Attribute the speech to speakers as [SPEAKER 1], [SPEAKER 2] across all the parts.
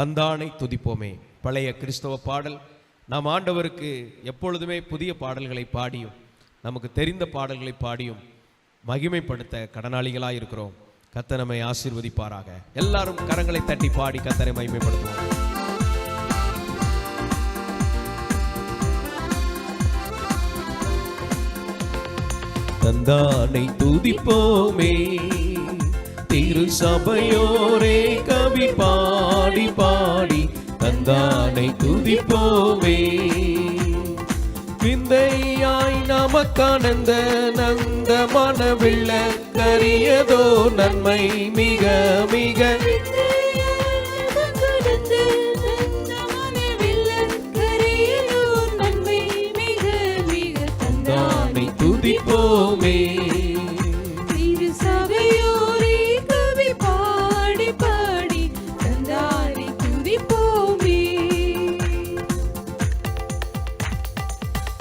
[SPEAKER 1] தந்தானை துதிப்போமே. பழைய கிறிஸ்தவ பாடல். நாம் ஆண்டவருக்கு எப்பொழுதுமே புதிய பாடல்களை பாடியும் நமக்கு தெரிந்த பாடல்களை பாடியும் மகிமைப்படுத்த கடனாளிகளாக இருக்கிறோம். கர்த்தர் நம்மை ஆசீர்வதிப்பாராக. எல்லாரும் கரங்களை தட்டி பாடி கர்த்தரை மகிமைப்படுத்துவோம். தந்தானை துதிப்போமே, திரு சபையோரே கவி பாடி பாடி தந்தானை துதிப்போமே. விந்தையாய் நமக்கானந்த நந்த மனவில்ல கரியதோ நன்மை மிக மிக தந்தானை துதிப்போமே.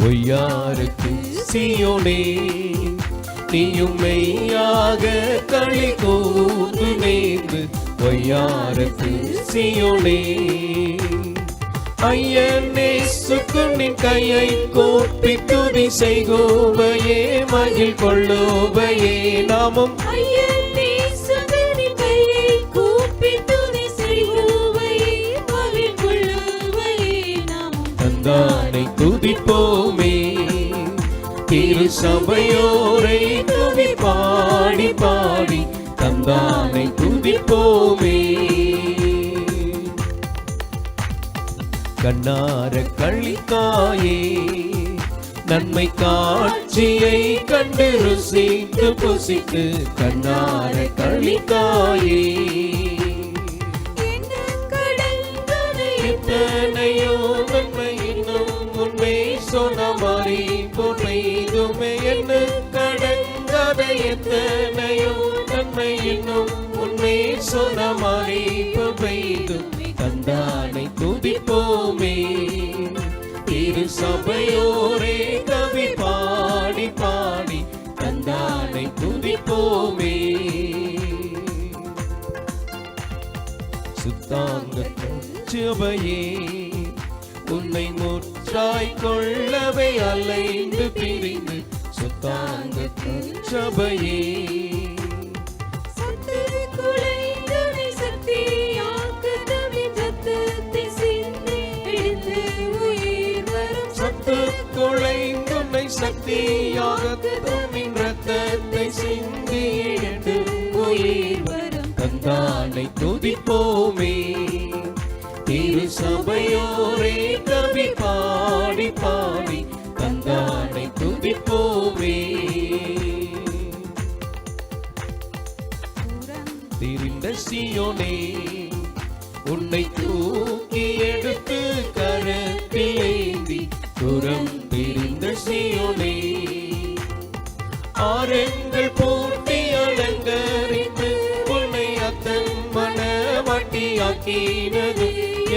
[SPEAKER 1] பொய்யாருக்கு சீயோனே நீயும் மெய்யாக களி கூர்ந்து நேர்ந்து. பொய்யாருக்கு சீயோனே ஐயனே சுக்குனின் கையை கோப்பி துதி செய்கோவையே மகிழ் கொள்ளோவையே நாமும் தந்தானை துதிப்போமே. திரு சபையோரை துதி பாடி பாடி தந்தானை துதிப்போமே. கண்ணார களித்தாயே நன்மை காட்சியை கண்டு ருசித்து புசித்து கண்ணார களித்தாயே. எத்தனையோ நன்மை இன்னும் உண்மை சொன்ன மாறி பொன்மைதுமே என்ன கடங்காத. எத்தனையோ நன்மை இன்னும் உண்மை சொன்ன மாறி பொன்மைதும் தந்தானை துதிப்போமே. திரு சபையோரே கவி பாடி பாடி தந்தானை துதிப்போமே. சுத்தாங்க சபையே உன்னை முற்றாய் கொள்ளவே அலைந்து பிரிந்து. சுத்தாங்க சபையே சத்துக்குளைந்துன்னை சக்தியாக தம்மின் ரத்தத்தை சிந்தி எடுத்து உயிர் வரும் தந்தானை துதிப்போமே. திரு சபையோரே கவி பாடி பாடி தந்தானை துதிப்போமே. திரிந்த சீயோனே உன்னை தூக்கி எடுத்து கரத்திலேந்தி துரம் திரிந்த சீயோனே ஆரங்கள் போட்டி அலங்கரித்து உன்னை அத்தன் மனவாட்டியாக்கினது.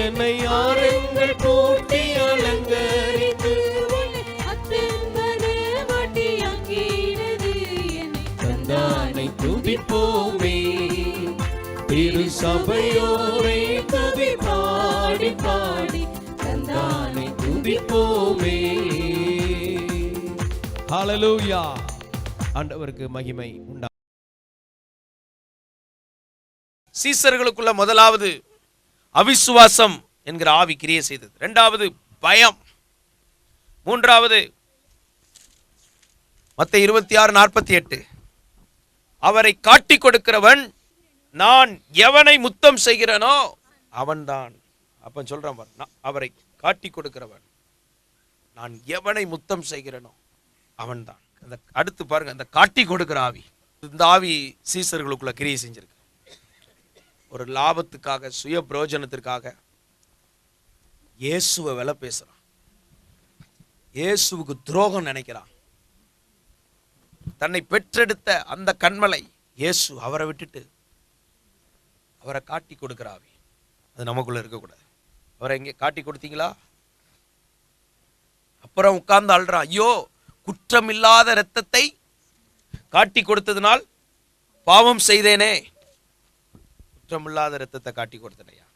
[SPEAKER 1] என்னை ஆரங்கள் போட்டி அலங்கரித்து தந்தானை துதிப்போமே. திரு சபையோரை துதி பாடி பாடி தந்தானை துதிப்போமே. ஹல்லேலூயா. ஆண்டவருக்கு மகிமை உண்டா.
[SPEAKER 2] சீசர்களுக்குள்ள முதலாவது அவிசுவாசம் என்கிற ஆவி கிரியை செய்தது. இரண்டாவது பயம். மூன்றாவது மத்தேயு 26:48 அவரை காட்டி கொடுக்கிறவன் நான் எவனை முத்தம் செய்கிறேனோ அவன்தான். அப்ப சொல்றான், அவரை காட்டி கொடுக்கிறவன் நான் எவனை முத்தம் செய்கிறேனோ அவன்தான். அந்த அடுத்து பாருங்க, அந்த காட்டி கொடுக்கிற ஆவி. இந்த ஆவி சீசர்களுக்குள்ள கிரியை செஞ்சிருக்கு. ஒரு லாபத்துக்காக சுய பிரயோஜனத்திற்காக இயேசுவை விலை பேசுறான். இயேசுவுக்கு துரோகம் நினைக்கிறான். தன்னை பெற்றெடுத்த அந்த கண்மலை இயேசு அவரை விட்டுட்டு அவரை காட்டி கொடுக்கிற ஆவி. அது நமக்குள்ள இருக்கக்கூடாது. அவரை எங்கே காட்டி கொடுத்தீங்களா? அப்புறம் உட்கார்ந்து அழுறான், ஐயோ குற்றமில்லாத இரத்தத்தை காட்டி கொடுத்ததுனால் பாவம் செய்தேனே. குற்றமில்லாத இரத்தத்தை காட்டி கொடுத்தனையா.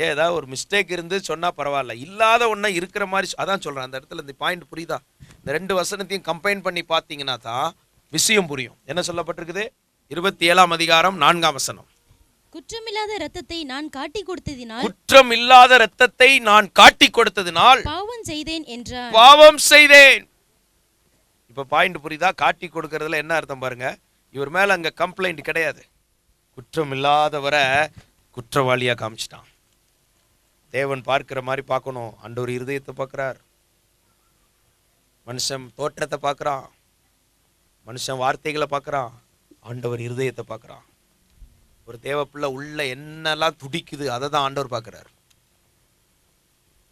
[SPEAKER 2] ஏதாவது ஒரு மிஸ்டேக் இருந்து சொன்னால் பரவாயில்ல, இல்லாத ஒன்றை இருக்கிற மாதிரி அதான் சொல்கிறேன். அந்த இடத்துல இந்த பாயிண்ட் புரியுதா? இந்த 2 வசனத்தையும் கம்பைன் பண்ணி பார்த்தீங்கன்னா தான் விஷயம் புரியும். என்ன சொல்லப்பட்டிருக்குது? 27ஆம் அதிகாரம் 4ஆம் வசனம்.
[SPEAKER 3] குற்றமில்லாத இரத்தத்தை நான் காட்டி கொடுத்ததினால்,
[SPEAKER 2] குற்றம் இல்லாத இரத்தத்தை நான் காட்டி கொடுத்ததினால்
[SPEAKER 3] பாவம் செய்தேன் என்றார்.
[SPEAKER 2] பாவம் செய்தேன். இப்ப பாயிண்ட் புரியுதா? காட்டி கொடுக்கறதுல என்ன அர்த்தம் பாருங்க. இவர் மேல அங்க கம்ப்ளைண்ட் கிடையாது. குற்றம் இல்லாதவரை குற்றவாளியா காமிச்சிட்டான். தேவன் பார்க்கிற மாதிரி பார்க்கணும். ஆண்டவர் இருதயத்தை பார்க்கிறார். மனுஷன் தோற்றத்தை பார்க்கறான், மனுஷன் வார்த்தைகளை பார்க்கறான், ஆண்டவர் இருதயத்தை பார்க்கறான். ஒரு தேவப்பிள்ளை உள்ள என்னெல்லாம் துடிக்குது அதை தான் ஆண்டவர் பார்க்கிறார்.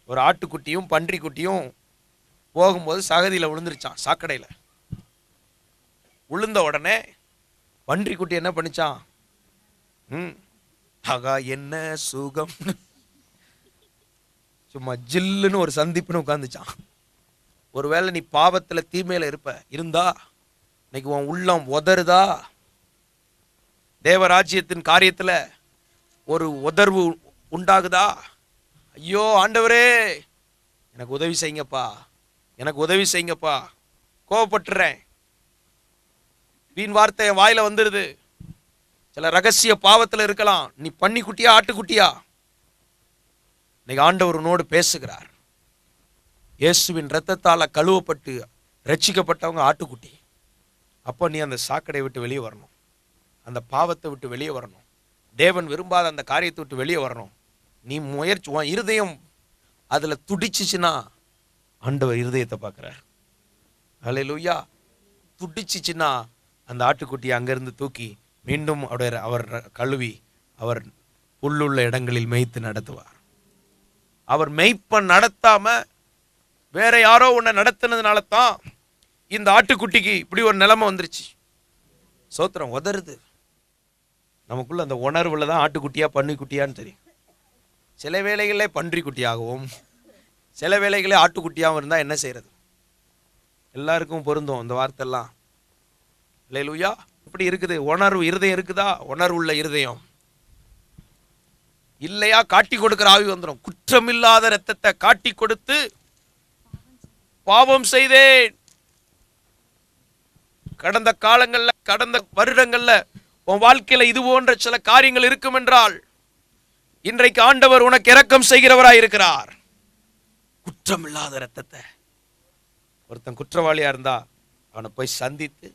[SPEAKER 2] ஒரு ஆட்டுக்குட்டியும் பன்றி குட்டியும் போகும்போது சகதியில் விழுந்துருச்சான். சாக்கடையில் விழுந்த உடனே பன்றி குட்டி என்ன பண்ணிச்சான்? ஆகா என்ன சுகம், சும்மா ஜில்லுன்னு ஒரு சந்திப்புன்னு உட்காந்துச்சான். ஒருவேளை நீ பாவத்தில் தீமையில இருந்தா இன்னைக்கு உன் உள்ளம் உதறுதா? தேவராஜ்யத்தின் காரியத்தில் ஒரு உதர்வு உண்டாகுதா? ஐயோ ஆண்டவரே எனக்கு உதவி செய்யுங்கப்பா, எனக்கு உதவி செய்யுங்கப்பா, கோவப்பட்டுறேன், வீண் வார்த்தை என் வாயில வந்துடுது. சில ரகசிய பாவத்தில் இருக்கலாம். நீ பன்னி குட்டியா ஆட்டுக்குட்டியா? இன்னைக்கு ஆண்டவர் உன்னோடு பேசுகிறார். இயேசுவின் இரத்தத்தால கழுவப்பட்டு ரட்சிக்கப்பட்டவங்க ஆட்டுக்குட்டி. அப்போ நீ அந்த சாக்கடை விட்டு வெளியே வரணும், அந்த பாவத்தை விட்டு வெளியே வரணும், தேவன் விரும்பாத அந்த காரியத்தை விட்டு வெளியே வரணும். நீ முயற்சி, உன் இருதயம் அதுல துடிச்சிச்சுன்னா ஆண்டவர் இருதயத்தை பார்க்கிறார். அல்லேலூயா. துடிச்சிச்சுன்னா அந்த ஆட்டுக்குட்டியை அங்கிருந்து தூக்கி மீண்டும் அவர் கழுவி அவர் உள்ளுள்ள இடங்களில் மேய்த்து நடத்துவார். அவர் மேய்ப்ப நடத்தாம வேற யாரோ உன்னை நடத்தினதுனால தான் இந்த ஆட்டுக்குட்டிக்கு இப்படி ஒரு நிலைமை வந்துருச்சு. சோத்திரம் உதறுது. நமக்குள்ள அந்த உணர்வுல தான் ஆட்டுக்குட்டியா பன்னிக்குட்டியான்னு தெரியும். சில வேளைகளே பன்றி குட்டியாகவும் சில வேளைகளே ஆட்டுக்குட்டியாகவும் இருந்தால் என்ன செய்யறது? எல்லாருக்கும் பொருந்தும் அந்த வார்த்தைலாம். அல்லேலூயா. இப்படி இருக்குது. உணர்வு இருதயம் இருக்குதா? உணர்வுள்ள இருதயம் இல்லையா? காட்டி கொடுக்கிற ஆவி வந்துடும். குற்றமில்லாத இரத்தத்தை காட்டி கொடுத்து பாவம் செய்தேன். கடந்த காலங்கள்ல கடந்த வருடங்கள்ல உன் வாழ்க்கையில இது போன்ற சில காரியங்கள் இருக்கும் என்றால் இன்றைக்கு ஆண்டவர் உனக்கு இரக்கம் செய்கிறவராய் இருக்கிறார். குற்றமில்லாத இரத்தத்தை, ஒருத்தன் குற்றவாளியா இருந்தா அவனை போய் சந்தித்து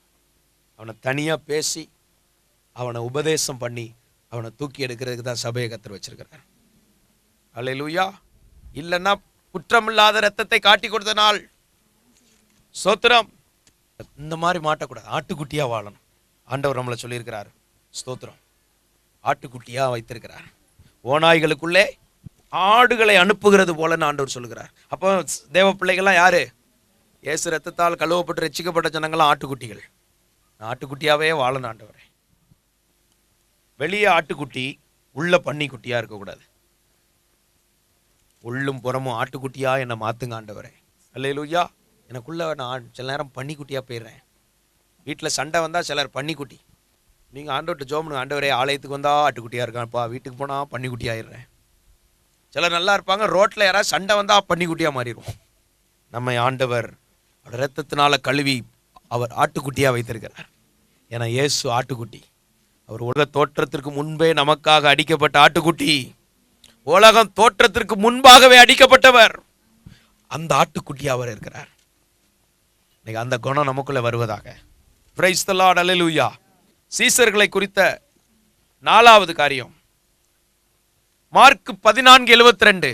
[SPEAKER 2] அவனை தனியா பேசி அவனை உபதேசம் பண்ணி அவனை தூக்கி எடுக்கிறதுக்கு தான் சபையை கர்த்தர் வச்சிருக்கிறார். அல்லேலூயா. இல்லைன்னா குற்றமில்லாத இரத்தத்தை காட்டி கொடுத்தனால் ஸ்தோத்திரம். இந்த மாதிரி மாட்டக்கூடாது. ஆட்டுக்குட்டியா வாழணும். ஆண்டவர் நம்மளை சொல்லியிருக்கிறார். ஸ்தோத்திரம். ஆட்டுக்குட்டியா வைத்திருக்கிறார். ஓநாய்களுக்குள்ளே ஆடுகளை அனுப்புகிறது போலன்னு ஆண்டவர் சொல்லுகிறார். அப்போ தேவ பிள்ளைகள்லாம் யாரு? இயேசு ரத்தத்தால் கழுவப்பட்டு ரட்சிக்கப்பட்ட ஜனங்கள்லாம் ஆட்டுக்குட்டிகள். ஆட்டுக்குட்டியாவே வாழணும் ஆண்டவரே. வெளியே ஆட்டுக்குட்டி, உள்ள பன்னிக்குட்டியா இருக்கக்கூடாது. உள்ளும் புறமும் ஆட்டுக்குட்டியா என்னை மாத்துங்க ஆண்டவரே. அல்லேலூயா. எனக்குள்ள நான் சில நேரம் பன்னிக்குட்டியா போயிடுறேன். வீட்டில் சண்டை வந்தா சிலர் பன்னிக்குட்டி. நீங்க ஆண்டவர்கிட்ட ஜெபம் பண்ணுங்க, ஆண்டவரே ஆலயத்துக்கு வந்தா ஆட்டுக்குட்டியா இருக்கான்ப்பா, வீட்டுக்கு போனா பன்னிக்குட்டி ஆயிடுறேன். சிலர் நல்லா இருப்பாங்க, ரோட்ல யாராவது சண்டை வந்தா பன்னிக்குட்டியா மாறிடுவோம். நம்மை ஆண்டவர் இரத்தத்தினால கழுவி அவர் ஆட்டுக்குட்டியா வைத்திருக்கிறார். ஏன்னா இயேசு ஆட்டுக்குட்டி. அவர் உலக தோற்றத்திற்கு முன்பே நமக்காக அடிக்கப்பட்ட ஆட்டுக்குட்டி. உலகம் தோற்றத்திற்கு முன்பாகவே அடிக்கப்பட்டவர். அந்த ஆட்டுக்குட்டி அவர் இருக்கிறார். அந்த குணம் நமக்குள்ள வருவதாக. Praise the lord. அல்லேலூயா. சீசர்களை குறித்த 4வது காரியம் மார்க் 14:72.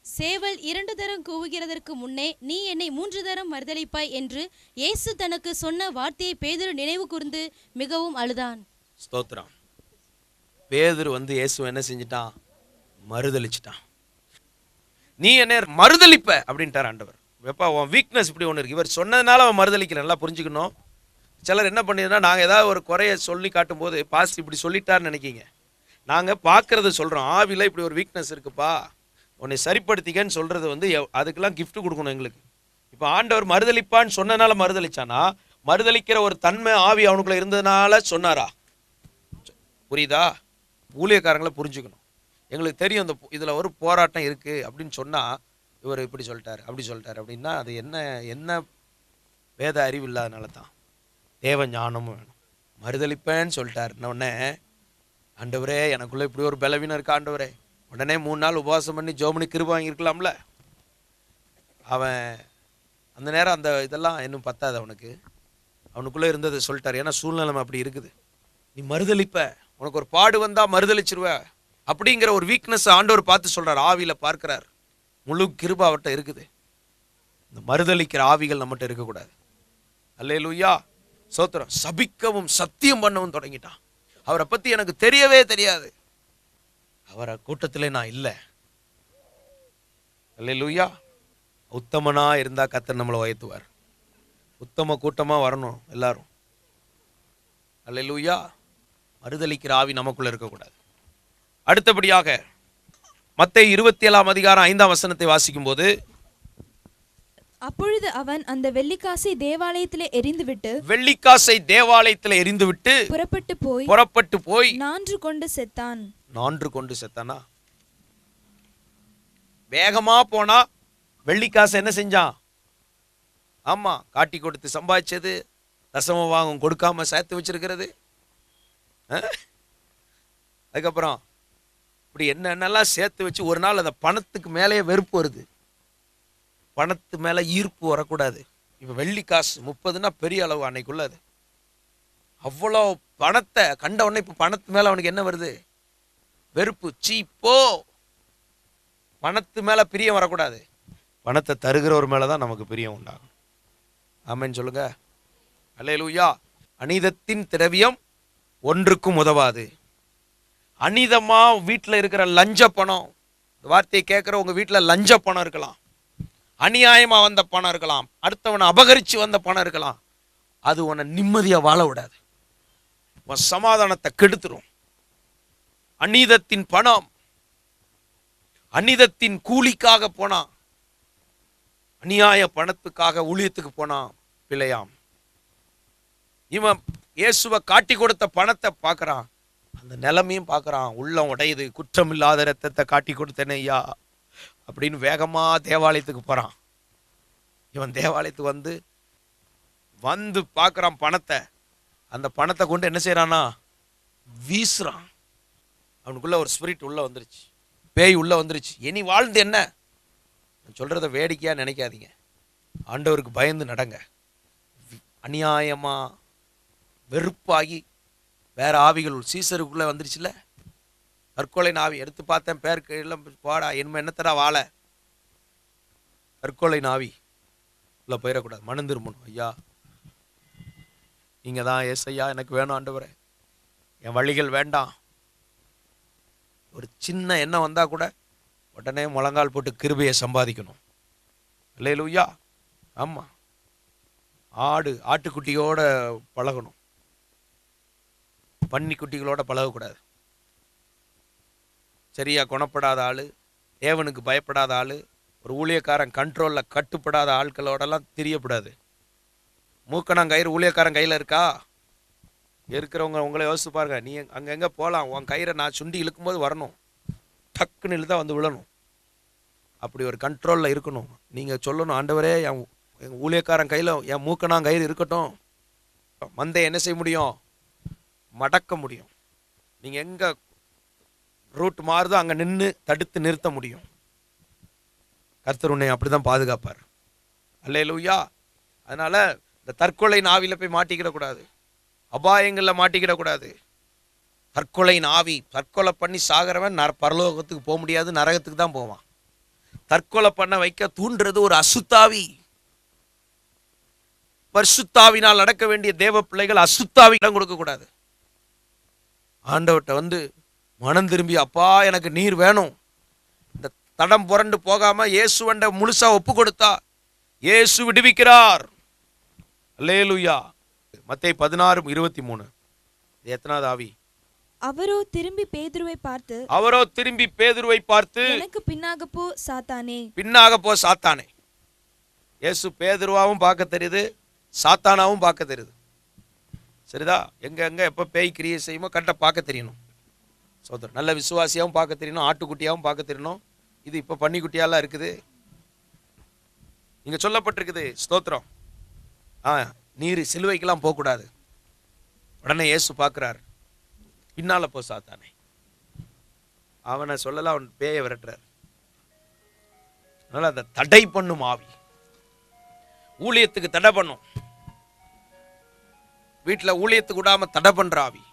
[SPEAKER 3] சேவல் 2 தரம் கூவுகிறதற்கு முன்னே நீ என்னை 3 தரம் மறுதலிப்பாய் என்று இயேசு தனக்கு சொன்ன வார்த்தையை பேதுரு நினைவு கூர்ந்து மிகவும் அழுதான்.
[SPEAKER 2] ஸ்தோத்திரம். பேதுரு இயேசு என்ன செஞ்சிட்டான்? மறுதலிச்சிட்டான். நீ என்ன மறுதலிப்ப அப்படின்ட்டார் ஆண்டவர். எப்பா உன் வீக்னஸ் இப்படி ஒன்று இருக்கு. இவர் சொன்னதுனால அவன் மறுதலிக்கல. நல்லா புரிஞ்சுக்கணும். சிலர் என்ன பண்ணிடுன்னா, நாங்கள் ஏதாவது ஒரு குறைய சொல்லி காட்டும் போது பாஸ்ட் இப்படி சொல்லிட்டாருன்னு நினைக்கிங்க. நாங்கள் பார்க்கறது சொல்கிறோம். ஆவில இப்படி ஒரு வீக்னஸ் இருக்குப்பா, உன்னை சரிப்படுத்திக்கன்னு சொல்றது அதுக்கெல்லாம் கிஃப்ட் கொடுக்கணும் எங்களுக்கு. இப்போ ஆண்டவர் மறுதலிப்பான்னு சொன்னனால மறுதலிச்சானா, மறுதலிக்கிற ஒரு தன்மை ஆவி அவனுக்குள்ள இருந்ததுனால சொன்னாரா? புரியுதா? ஊழியக்காரங்களை புரிஞ்சுக்கணும். எங்களுக்கு தெரியும் இந்த இதில் ஒரு போராட்டம் இருக்குது அப்படின்னு சொன்னால், இவர் இப்படி சொல்லிட்டார் அப்படி சொல்லிட்டார் அப்படின்னா அது என்ன வேத அறிவு இல்லாதனால தான். தேவ ஞானமும் வேணும். மறுதளிப்பேன்னு சொல்லிட்டார் உடனே, ஆண்டவரே எனக்குள்ளே இப்படி ஒரு பலவீனம் இருக்கா ஆண்டவரே, உடனே 3 நாள் உபவாசம் பண்ணி ஜோமனி கிருபை வாங்கியிருக்கலாம்ல. அவன் அந்த நேரம் அந்த இதெல்லாம் இன்னும் பத்தாது அவனுக்குள்ளே இருந்தது சொல்லிட்டார். ஏன்னா சூழ்நிலை அப்படி இருக்குது. நீ மறுதளிப்ப, உனக்கு ஒரு பாடு வந்தால் மறுதளிச்சிருவ அப்படிங்கிற ஒரு வீக்னஸ் ஆண்டவர் பார்த்து சொல்கிறார். ஆவியில் பார்க்கிறார். முழு கிருபை அவர்கிட்ட இருக்குது. இந்த மறுதளிக்கிற ஆவிகள் நம்மகிட்ட இருக்கக்கூடாது. அல்லேலூயா, சோத்திரம். சபிக்கவும் சத்தியம் பண்ணவும் தொடங்கிட்டான். அவரை பற்றி எனக்கு தெரியவே தெரியாது, அவரை கூட்டத்திலே நான் இல்லை. அல்லேலூயா. உத்தமனா இருந்தா கர்த்தர் நம்மளை உயர்த்துவார். உத்தம கூட்டமா வரணும் எல்லாரும். அல்லேலூயா. மறுதலிக்கிற ஆவி நமக்குள்ள இருக்கக்கூடாது. அடுத்தபடியாக மத்தேயு 27 அதிகாரம் 5ஆம் வசனத்தை வாசிக்கும் போது,
[SPEAKER 4] அப்பொழுது அவன் அந்த வெள்ளிக்காசை தேவாலயத்திலே எரிந்துவிட்டு புறப்பட்டு போய் நான்று கொண்டு செத்தானா. வேகமா போனா வெள்ளிக்காசை என்ன செஞ்சான்? ஆமா, காட்டி கொடுத்து சம்பாதிச்சது, தசம வாங்கும் கொடுக்காம சேர்த்து வச்சிருக்கிறது. அதுக்கப்புறம் இப்படி என்னென்னலாம் சேர்த்து வச்சு ஒரு நாள் அந்த பணத்துக்கு மேலேயே வெறுப்பு வருது. பணத்து மேலே ஈர்ப்பு வரக்கூடாது. இப்போ வெள்ளிக்காசு 30ன்னா பெரிய அளவு அன்னைக்குள்ள. அது அவ்வளோ பணத்தை கண்ட உடனே இப்போ பணத்து மேலே அவனுக்கு என்ன வருது? வெறுப்பு. சீப்போ. பணத்து மேலே பிரியம் வரக்கூடாது. பணத்தை தருகிறவர் மேலே தான் நமக்கு பிரியம் உண்டாகும். ஆமென் சொல்லுங்க. அல்லேலூயா. அநீதத்தின் திரவியம் ஒன்றுக்கும் உதவாது. அநீதமா வீட்டில் இருக்கிற லஞ்ச பணம், இந்த வார்த்தையை கேட்குற உங்க வீட்டில் லஞ்ச பணம் இருக்கலாம், அநியாயமா வந்த பணம் இருக்கலாம், அடுத்தவனை அபகரிச்சு வந்த பணம் இருக்கலாம். அது உன்னை நிம்மதியா வாழ விடாது, உன் சமாதானத்தை கெடுத்துரும். அநீதத்தின் பணம், அநீதத்தின் கூலிக்காக போனா, அநியாய பணத்துக்காக ஊழியத்துக்கு போனா பிழையாம். இவன் இயேசுவை காட்டி கொடுத்த பணத்தை பார்க்கறான், அந்த நிலைமையும் பார்க்கறான். உள்ளம் உடையுது. குற்றம் இல்லாத ரத்தத்தை காட்டி கொடுத்தேனே ஐயா அப்படின்னு வேகமா தேவாலயத்துக்கு போறான். இவன் தேவாலயத்துக்கு வந்து பார்க்கறான் பணத்தை. அந்த பணத்தை கொண்டு என்ன செய்யறானா? வீசுறான். அவனுக்குள்ள ஒரு ஸ்பிரிட் உள்ள வந்துருச்சு, பேய் உள்ள வந்துருச்சு. இனி வாழ்ந்து என்ன? சொல்றத வேடிக்கையா நினைக்காதீங்க. ஆண்டவருக்கு பயந்து நடங்க. அநியாயமா வெறுப்பாகி வேற ஆவிகள் சீசருக்குள்ள வந்துருச்சுல, தற்கொலை ஆவி. எடுத்து பார்த்தேன், பேருக்கு எல்லாம் பாடா என்ன என்னத்தடா வாழ. தற்கொலை ஆவி உள்ள போயிடக்கூடாது. மனம் திரும்பணும். ஐயா நீங்க தான் ஏசையா, எனக்கு வேணும் ஆண்டவரே, என் வழிகள் வேண்டாம். ஒரு சின்ன எண்ணம் வந்தா கூட உடனே முழங்கால் போட்டு கிருபையை சம்பாதிக்கணும். அல்லேலூயா. ஆமா, ஆட்டுக்குட்டியோட பழகணும், பன்னிக்குட்டிகளோட பழகக்கூடாது. சரியா குணப்படாத ஆளு, தேவனுக்கு பயப்படாத ஆளு, ஒரு ஊழியக்காரன் கண்ட்ரோல்ல கட்டுப்படாத ஆட்களோடலாம் தெரியப்படாது. மூக்கணாங்கயிறு ஊழியக்காரன் கையில் இருக்கா? இருக்கிறவங்க உங்களை யோசிச்சு பாருங்க. நீ அங்கங்க போகலாம், உன் கயிறை நான் சுண்டி இழுக்கும்போது வரணும், டக்குன்னு இழுத்தா வந்து விழணும். அப்படி ஒரு கண்ட்ரோலில் இருக்கணும். நீங்கள் சொல்லணும், ஆண்டவரே என் ஊழியக்காரன் கையில் என் மூக்கணாங்கயிறு இருக்கட்டும். மந்தை என்ன செய்ய முடியும்? மடக்க முடியும். நீங்கள் எங்கே ரூட் மாறுதோ அங்கே நின்று தடுத்து நிறுத்த முடியும். கர்த்தர் உன்னை அப்படி தான் பாதுகாப்பார். அல்லேலூயா. அதனால் இந்த தற்கொலை ஆவியில் போய் மாட்டிக்கிடக்கூடாது, அபாயங்களில் மாட்டிக்கிடக்கூடாது. தற்கொலை ஆவி, தற்கொலை பண்ணி சாகிறவன் பரலோகத்துக்கு போக முடியாது, நரகத்துக்கு தான் போவான். தற்கொலை பண்ண வைக்க தூண்டுறது ஒரு அசுத்தாவி. பரிசுத்தாவினால் நடக்க வேண்டிய தேவ பிள்ளைகள் அசுத்தாவி இடம் கொடுக்கக்கூடாது. ஆண்டவர்கிட்ட மனம் திரும்பி, அப்பா எனக்கு நீர் வேணும், இந்த தடம் புரண்டு போகாம இயேசுவண்ட முழுசா ஒப்பு கொடுத்தா இயேசு விடுவிக்கிறார். அல்லேலூயா. மத்தேயு 16:23. எத்தனாவது ஆவி? அவரோ திரும்பி பேதுருவை பார்த்து எனக்கு பின்னாக போ சாத்தானே. இயேசு பேதுருவாவும் பார்க்க தெரியுது, சாத்தானாவும் பார்க்க தெரியுது. சரிதா? எங்க எப்ப பேய் கிரியை செய்யுமோ கரெக்டாக பார்க்க தெரியணும். சோதரம் நல்ல விசுவாசியாகவும் பார்க்க தெரியணும், ஆட்டுக்குட்டியாகவும் பார்க்க தெரியணும். இது இப்போ பன்னிக்குட்டியாலாம் இருக்குது. இங்கே சொல்லப்பட்டிருக்குது ஸ்தோத்திரம், நீர் சிலுவைக்கெல்லாம் போகக்கூடாது. உடனே இயேசு பார்க்குறார், பின்னால் போ சாத்தானே. அவனை சொல்லலாம், அவன் பேயை விரட்டுறார். அதனால் அந்த தடை பண்ணும் ஆவி, ஊழியத்துக்கு தடை பண்ணும், வீட்டில் ஊழியத்துக்கு விடாம தடை பண்ற ஆவி,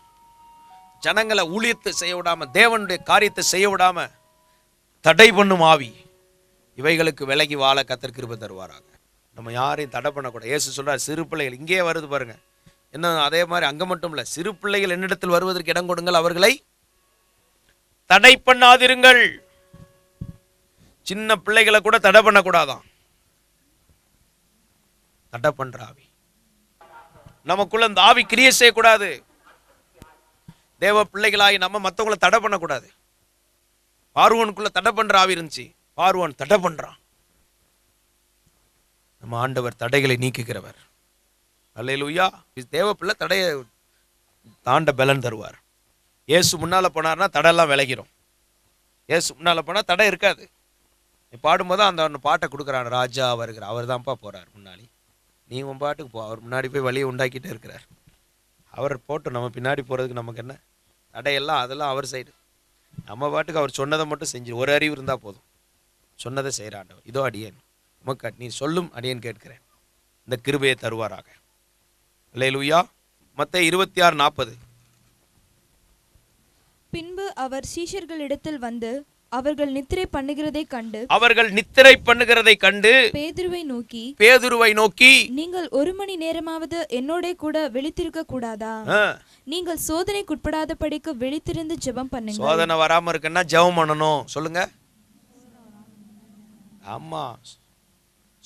[SPEAKER 4] ஜனங்களை ஊழியத்தை செய்ய விடாம, தேவனுடைய காரியத்தை செய்ய விடாம தடை பண்ணும் ஆவி, இவைகளுக்கு விலகி வாழ கர்த்தர் கிருபை தருவாராக. நம்ம யாரையும் தடை பண்ணக்கூடாது. இயேசு சொல்றார், சிறு பிள்ளைகள் இங்கே வருது பாருங்க. என்ன அதே மாதிரி அங்க மட்டும் இல்ல, சிறு பிள்ளைகள் என்னிடத்தில் வருவதற்கு இடம் கொடுங்கள், அவர்களை தடை பண்ணாதிருங்கள். சின்ன பிள்ளைகளை கூட தடை பண்ணக்கூடாதான். தடை பண்ற ஆவி நமக்குள்ள இந்த ஆவி கிரியை செய்யக்கூடாது. தேவ பிள்ளைகளாகி நம்ம மற்றவங்களை தடை பண்ணக்கூடாது. பார்வோனுக்குள்ள தடை பண்ற ஆவி இருந்துச்சு, பார்வோன் தடை பண்றான். நம்ம ஆண்டவர் தடைகளை நீக்குகிறவர். அல்லேலூயா. தேவ பிள்ளை தடையை தாண்ட பலன் தருவார். இயேசு முன்னால போனார்னா தடையெல்லாம் விலகிரும். இயேசு முன்னால போனா தடை இருக்காது. பாடும்போது அந்த பாட்டை கொடுக்குறான், ராஜா வருகிறார், அவர் தான்ப்பா போறார் முன்னாடி, நீ உன் பாட்டுக்கு போ. அவர் முன்னாடி போய் வழியை உண்டாக்கிட்டே இருக்கிறார். அவர் போட்டு நம்ம பின்னாடி போகிறதுக்கு நமக்கு என்ன தடையெல்லாம், அதெல்லாம் அவர் சைடு. நம்ம பாட்டுக்கு அவர் சொன்னதை மட்டும் செஞ்சு, ஒரு அறிவு இருந்தால் போதும். சொன்னதை செய்கிற ஆண்டவர். இதோ அடியேன் உமக்கு நீ சொல்லும் அடியேன் கேட்கிறேன், இந்த கிருபையை தருவாராக. அல்லேலூயா. மத்தேயு 26:40.
[SPEAKER 5] பின்பு அவர் சீஷர்களிடத்தில் வந்து அவர்கள் நித்திரை பண்ணுகிறதை கண்டு
[SPEAKER 4] பேதுருவை நோக்கி
[SPEAKER 5] நீங்கள் 1 மணி நேரமாவது என்னோட கூட விழித்திருக்க கூடாதா? நீங்கள் சோதனைக்குட்படாதபடிக்கு விழித்திருந்து ஜெபம் பண்ணுங்க.
[SPEAKER 4] சோதனை வராம இருக்குன்னா ஜெபம் பண்ணணும். சொல்லுங்க. ஆமா,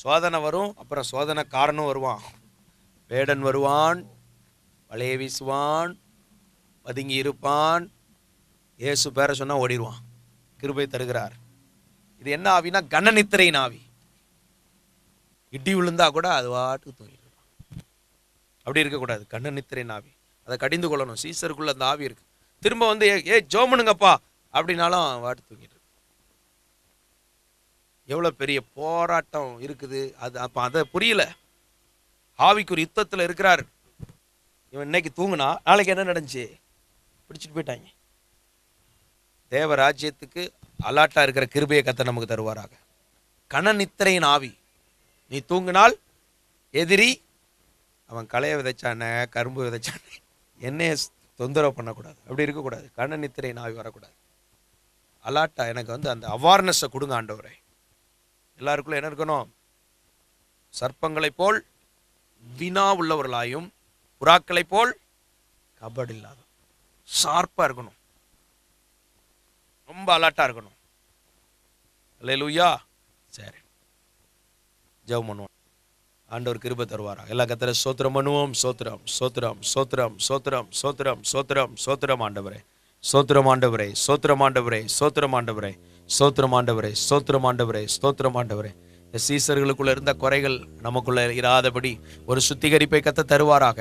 [SPEAKER 4] சோதனை வரும், அப்புறம் சோதனைக்காரனும் வருவான். வேடன் வருவான், வலையை வீசுவான், பதுங்கி இருப்பான், இயேசு பேரை சொன்னா ஓடிடுவான். கிருபை தருகிறார். இது என்ன ஆவினா கனநித்திரையின் ஆவி. இடி விழுந்தா கூட அது வாட்டுக்கு தூங்கிடும். அப்படி இருக்கக்கூடாது. கனநித்திரையின் ஆவி, அதை கடிந்து கொள்ளணும். சீசருக்குள்ள அந்த ஆவி இருக்கு. திரும்ப வந்து ஜோமனுங்கப்பா அப்படின்னாலும் வாட்டு தூங்கிட்டு. எவ்வளவு பெரிய போராட்டம் இருக்குது அது. அப்ப அதை புரியல. ஆவிக்கு ஒரு யுத்தத்துல இருக்கிறார். இவன் இன்னைக்கு தூங்குனா நாளைக்கு என்ன நடந்துச்சு, பிடிச்சிட்டு போயிட்டாங்க. தேவ ராஜ்யத்துக்கு அலாட்டா இருக்கிற கிருபையை கர்த்தர் நமக்கு தருவாராக. கனநித்திரையின் ஆவி. நீ தூங்கினால் எதிரி அவன் களைய விதைச்சான, கரும்பு விதைச்சான, என்னைய தொந்தரவு பண்ணக்கூடாது. அப்படி இருக்கக்கூடாது. கனநித்திரையின் ஆவி வரக்கூடாது. அலாட்டா எனக்கு வந்து அந்த அவார்னஸை கொடுங்க ஆண்டவரே. எல்லாருக்குள்ள என்ன இருக்கணும்? சர்ப்பங்களை போல் வினா உள்ளவர்களாயும் புறாக்களை போல் கபடு இல்லாத ஷார்ப்பா இருக்கணும். ரொம்ப அலர்ட்டா இருக்கணும். அல்லேலூயா. சரி, ஜெபம் பண்ணுவோம். ஆண்டவர் கிருபை தருவாரா. எல்லா கர்த்தரை ஸ்தோத்திரம் பண்ணுவோம். ஸ்தோத்திரம் ஸ்தோத்திரம் ஸ்தோத்திரம் ஸ்தோத்திரம் ஸ்தோத்திரம் ஸ்தோத்திரம் ஸ்தோத்திரம் ஆண்டவரே, ஸ்தோத்திரம் ஆண்டவரே, ஸ்தோத்திரம் ஆண்டவரே, ஸ்தோத்திரம் ஆண்டவரே, ஸ்தோத்திரம் ஆண்டவரே, ஸ்தோத்திரம் ஆண்டவரே, ஸ்தோத்திரம் ஆண்டவரே. சீசர்களுக்குள்ள இருந்த குறைகள் நமக்குள்ள இராதபடி ஒரு சுத்திகரிப்பை கர்த்தர் தருவாராக.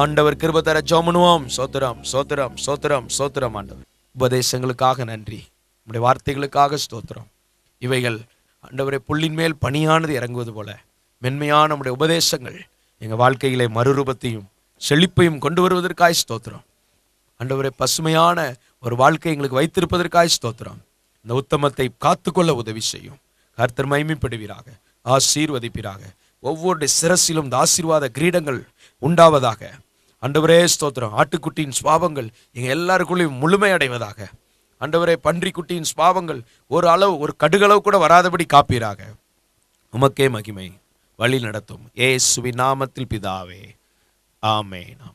[SPEAKER 4] ஆண்டவர் கிருபை தர ஜெபம் பண்ணுவோம். ஸ்தோத்திரம் ஸ்தோத்திரம் ஸ்தோத்திரம் ஸ்தோத்திரம் ஆண்டவர். உபதேசங்களுக்காக நன்றி, நம்முடைய வார்த்தைகளுக்காக ஸ்தோத்திரம். இவைகள் ஆண்டவரே புல்லின் மேல் பனியானது இறங்குவது போல மென்மையான நம்முடைய உபதேசங்கள் எங்கள் வாழ்க்கையிலே மறுரூபத்தையும் செழிப்பையும் கொண்டு வருவதற்காய் ஸ்தோத்திரம். ஆண்டவரே பசுமையான ஒரு வாழ்க்கை எங்களுக்கு வைத்திருப்பதற்காய் ஸ்தோத்திரம். இந்த உத்தமத்தை காத்துக்கொள்ள உதவி செய்யும். கர்த்தர் மகிமைப்படுவீராக, ஆசீர்வதிப்பீராக. ஒவ்வொரு சிரசிலும் இந்த ஆசீர்வாத கிரீடங்கள் உண்டாவதாக. ஆண்டவரே ஸ்தோத்திரம். ஆட்டுக்குட்டியின் சுபாவங்கள் எங்க எல்லாருக்குள்ளேயும் முழுமை அடைவதாக. ஆண்டவரே பன்றிக்குட்டியின் சுபாவங்கள் ஒரு அளவு, ஒரு கடுகளவு கூட வராதபடி காப்பீராக. உமக்கே மகிமை. வழி நடத்தும் இயேசுவின் நாமத்தில் பிதாவே, ஆமென்.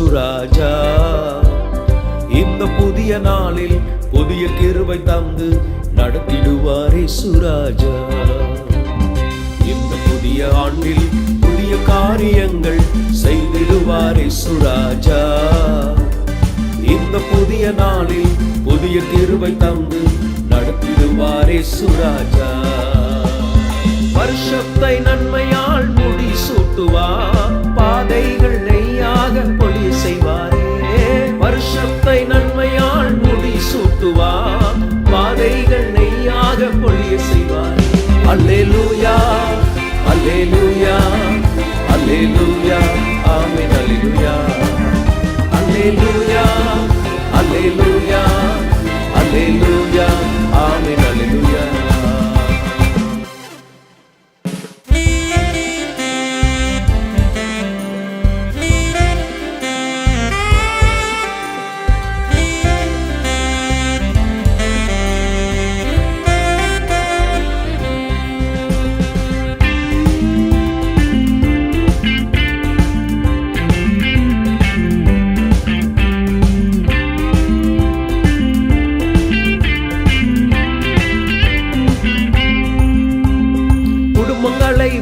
[SPEAKER 1] இயேசுராஜா. இந்த புதிய நாளில் புதிய கிருபை தந்து நடத்திடுவார் இயேசுராஜா. இந்த புதிய ஆண்டில் புதிய காரியங்கள் செய்திடுவார் இயேசுராஜா. இந்த புதிய நாளில் புதிய கிருபை தந்து நடத்திடுவார் இயேசுராஜா. வருஷத்தை நன்மையால் முடி சூட்டுவார், பாதைகள் நெய்யாக பொழி செய்வாரே. வருஷத்தை நன்மையால் முடி சூட்டுவார், பாதைகள் நெய்யாக பொழிய செய்வாரே. அல்லேலூயா அல்லேலூயா அல்லேலூயா ஆமென் அல்லேலூயா. அல்லேலூயா அல்லேலூயா அல்லேலூயா ஆமென் அல்லேலூயா.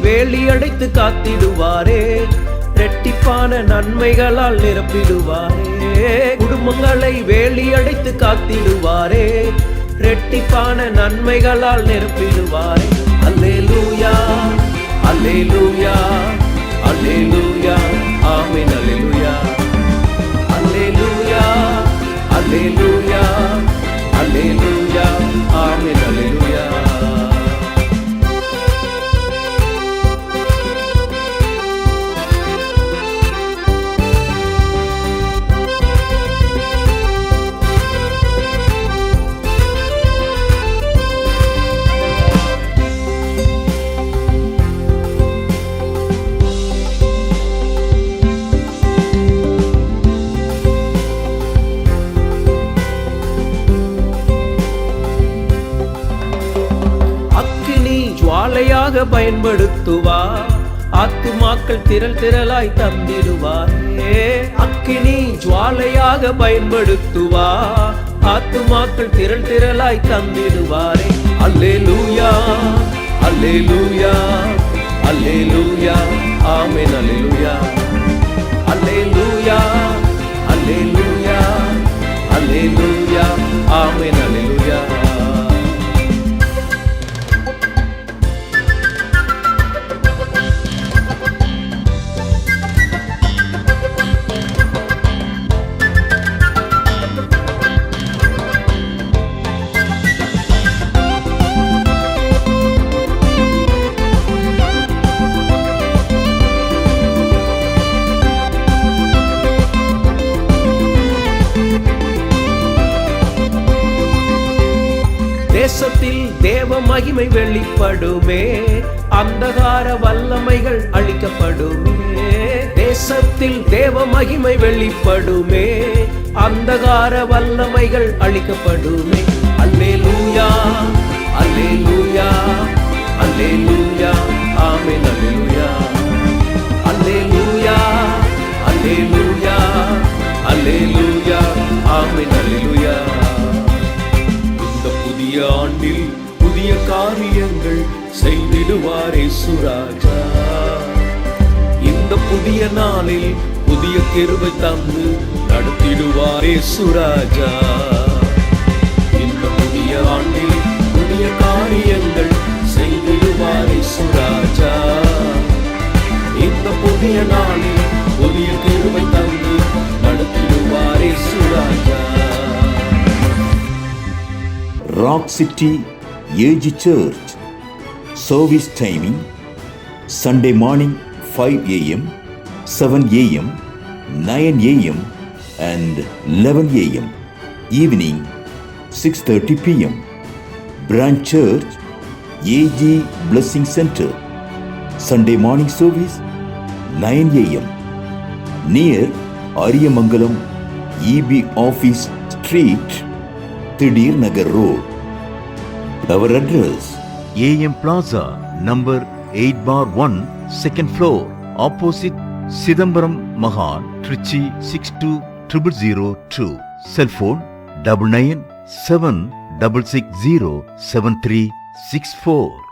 [SPEAKER 1] வேலி அடைத்து காத்திடுவாரே, இரட்டிப்பான நன்மைகளால் நிரப்பிடுவாரே. குடும்பங்களை வேலி அடைத்து காத்திடுவாரே, இரட்டிப்பான நன்மைகளால் நிரப்பிடுவாரே. அல்லேலூயா அல்லேலூயா அல்லேலூயா ஆமென் அல்லேலூயா. அல்லேலூயா அல்லேலூயா அல்லேலூயா ஆமென் அல்லேலூயா. ஜுவாலையாக பயன்படுத்துவார், ஆத்துமாக்கள் திரள் திரளாய் தந்திடுவாரே. அக்கினி ஜுவாலையாக பயன்படுத்துவார், ஆத்துமாக்கள் திரள் திரளாய் தந்திடுவாரே. அல்லேலூயா அல்லேலூயா அல்லேலூயா ஆமென் அல்லேலூயா. அல்லேலூயா அல்லேலூயா அல்லேலூயா ஆமென் அல்லேலூயா. தேசத்தில் தேவ மகிமை வெளிப்படுமே, அந்தகார வல்லமைகள் அழிக்கப்படுமே. தேசத்தில் தேவ மகிமை வெளிப்படுமே, அந்தகார வல்லமைகள் அழிக்கப்படுமே. அல்லேலூயா அல்லேலூயா அல்லேலூயா ஆமென் அல்லேலூயா. அல்லேலூயா அல்லேலூயா அல்லேலூயா ஆமென் அல்லேலூயா. புதிய ஆண்டில் புதிய காரியங்கள் செய்திடுவார் இயேசுராஜா. இந்த புதிய நாளில் புதிய கிருபை தந்து நடத்திடுவார் இயேசுராஜா. இந்த புதிய ஆண்டில் புதிய காரியங்கள் செய்திடுவார் இயேசுராஜா. இந்த புதிய நாளில் புதிய கிருபை தந்து நடத்திடுவார் இயேசுராஜா.
[SPEAKER 6] Rock City AG Church service timing Sunday morning 5 a.m., 7 a.m., 9 a.m. and 11 a.m. Evening 6:30 p.m. Branch Church AG Blessing Center Sunday morning service 9 a.m. near Ariyamangalam EB Office Street, Thidir Nagar Road. Our address AM Plaza number 8/1, second floor, opposite Sidambaram Mahan
[SPEAKER 7] Trichy 620002. Cell phone 9976607364.